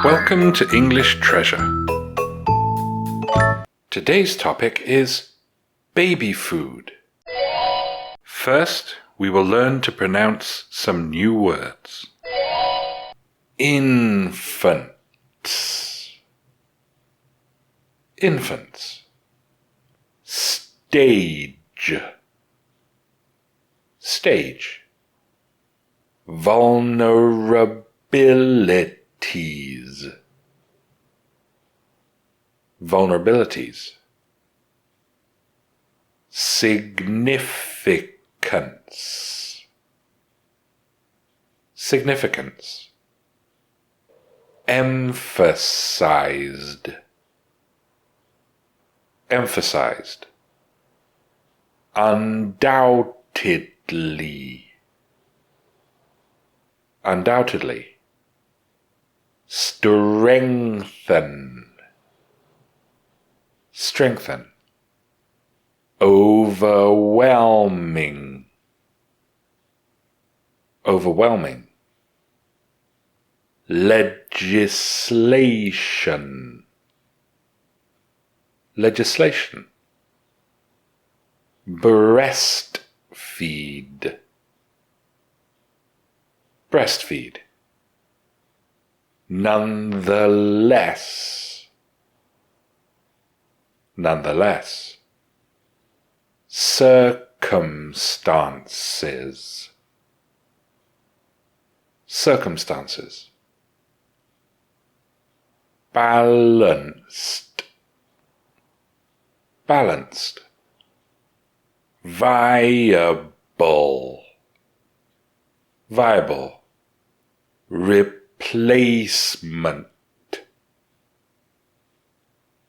Welcome to English Treasure. Today's topic is baby food. First, we will learn to pronounce some new words. Infants. Infants. Stage. Stage. Vulnerabilities. Vulnerabilities. Significance. Significance. Emphasized. Emphasized. Undoubtedly. Undoubtedly. Strengthen. Strengthen. Overwhelming. Overwhelming. Legislation. Legislation. Breastfeed. Breastfeed. Nonetheless. Nonetheless. Circumstances. Circumstances. Balanced. Balanced. Viable. Viable. Replacement.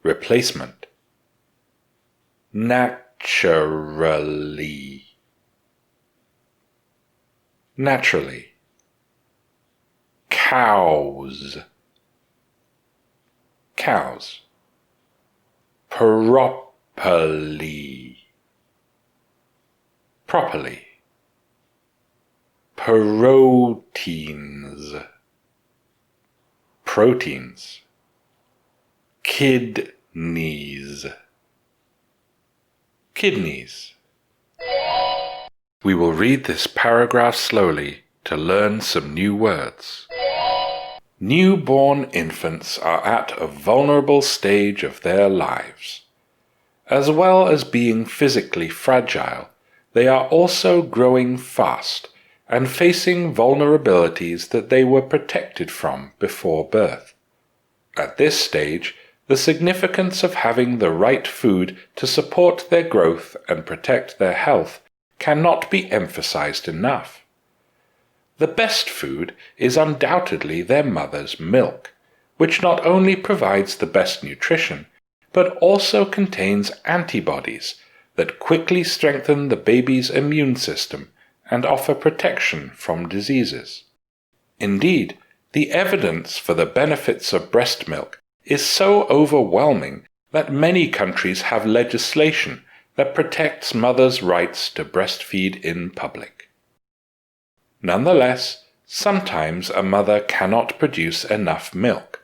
Replacement. Naturally. Naturally. Cows. Cows. Properly. Properly. Proteins. Proteins. Kidneys. Kidneys. We will read this paragraph slowly to learn some new words. Newborn infants are at a vulnerable stage of their lives. As well as being physically fragile, they are also growing fast and facing vulnerabilities that they were protected from before birth. At this stage, the significance of having the right food to support their growth and protect their health cannot be emphasized enough. The best food is undoubtedly their mother's milk, which not only provides the best nutrition, but also contains antibodies that quickly strengthen the baby's immune system and offer protection from diseases. Indeed, the evidence for the benefits of breast milk is so overwhelming that many countries have legislation that protects mothers' rights to breastfeed in public. Nonetheless, sometimes a mother cannot produce enough milk.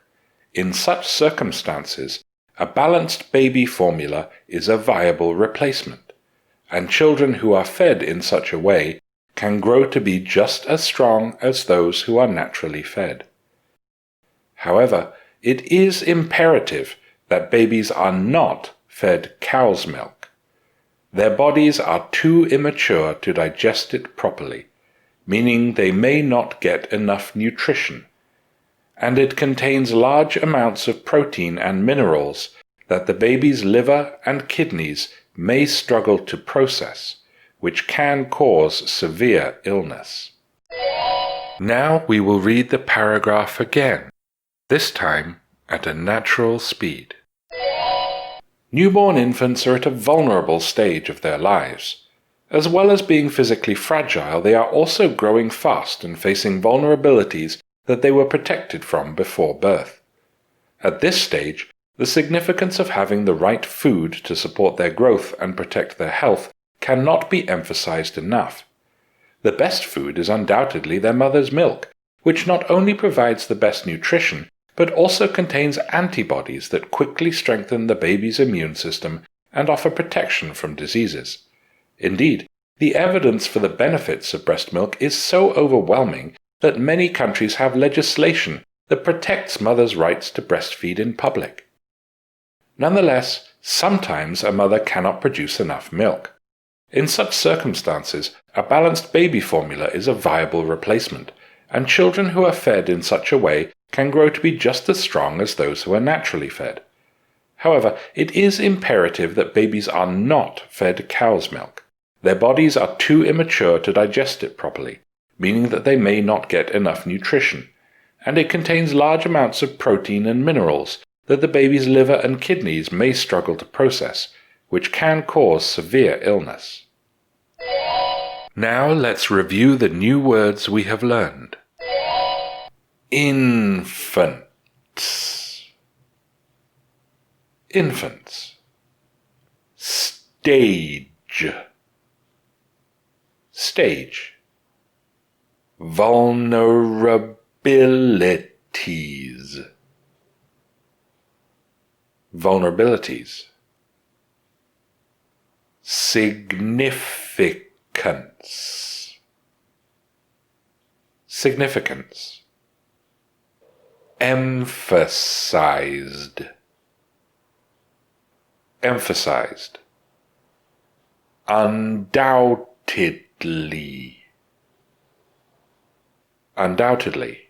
In such circumstances, a balanced baby formula is a viable replacement, and children who are fed in such a way can grow to be just as strong as those who are naturally fed. However, it is imperative that babies are not fed cow's milk. Their bodies are too immature to digest it properly, meaning they may not get enough nutrition, and it contains large amounts of protein and minerals that the baby's liver and kidneys may struggle to process, which can cause severe illness. Now we will read the paragraph again, this time at a natural speed. Newborn infants are at a vulnerable stage of their lives. As well as being physically fragile, they are also growing fast and facing vulnerabilities that they were protected from before birth. At this stage, the significance of having the right food to support their growth and protect their health cannot be emphasized enough. The best food is undoubtedly their mother's milk, which not only provides the best nutrition, but also contains antibodies that quickly strengthen the baby's immune system and offer protection from diseases. Indeed, the evidence for the benefits of breast milk is so overwhelming that many countries have legislation that protects mothers' rights to breastfeed in public. Nonetheless, sometimes a mother cannot produce enough milk. In such circumstances, a balanced baby formula is a viable replacement, and children who are fed in such a way can grow to be just as strong as those who are naturally fed. However, it is imperative that babies are not fed cow's milk. Their bodies are too immature to digest it properly, meaning that they may not get enough nutrition, and it contains large amounts of protein and minerals that the baby's liver and kidneys may struggle to process, which can cause severe illness. Now let's review the new words we have learned. Infants. Infants. Stage. Stage. Vulnerabilities. Vulnerabilities. Significance. Significance. Emphasized. Emphasized. Undoubtedly. Undoubtedly.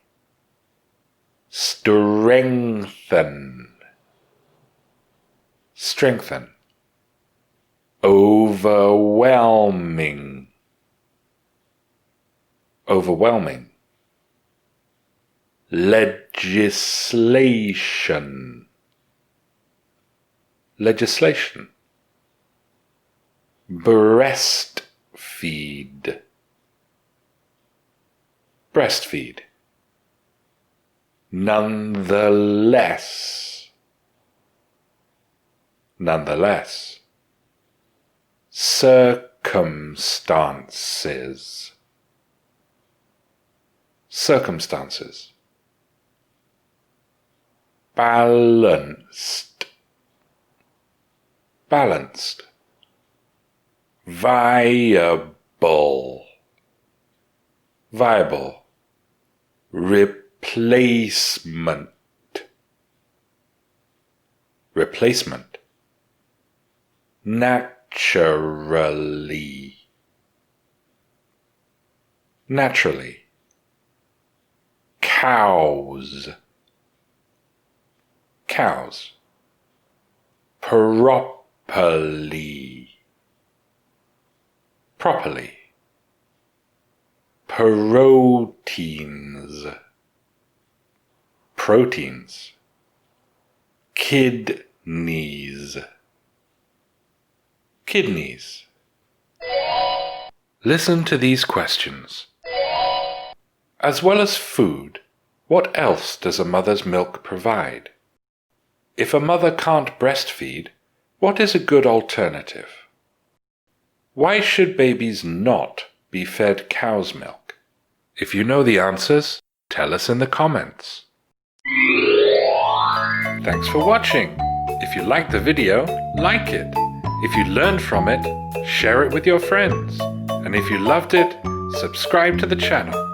Strengthen. Strengthen. Overwhelming. Overwhelming. Legislation. Legislation. Breastfeed. Breastfeed. Nonetheless. Nonetheless. Circumstances. Circumstances. Balanced. Balanced. Viable. Viable. Replacement. Replacement. Naturally. Naturally. Cows. Cows. Properly. Properly. Proteins. Proteins. Kidneys. Kidneys. Listen to these questions. As well as food, what else does a mother's milk provide? If a mother can't breastfeed, what is a good alternative? Why should babies not be fed cow's milk? If you know the answers, tell us in the comments. Thanks for watching. If you liked the video, like it. If you learned from it, share it with your friends. And if you loved it, subscribe to the channel.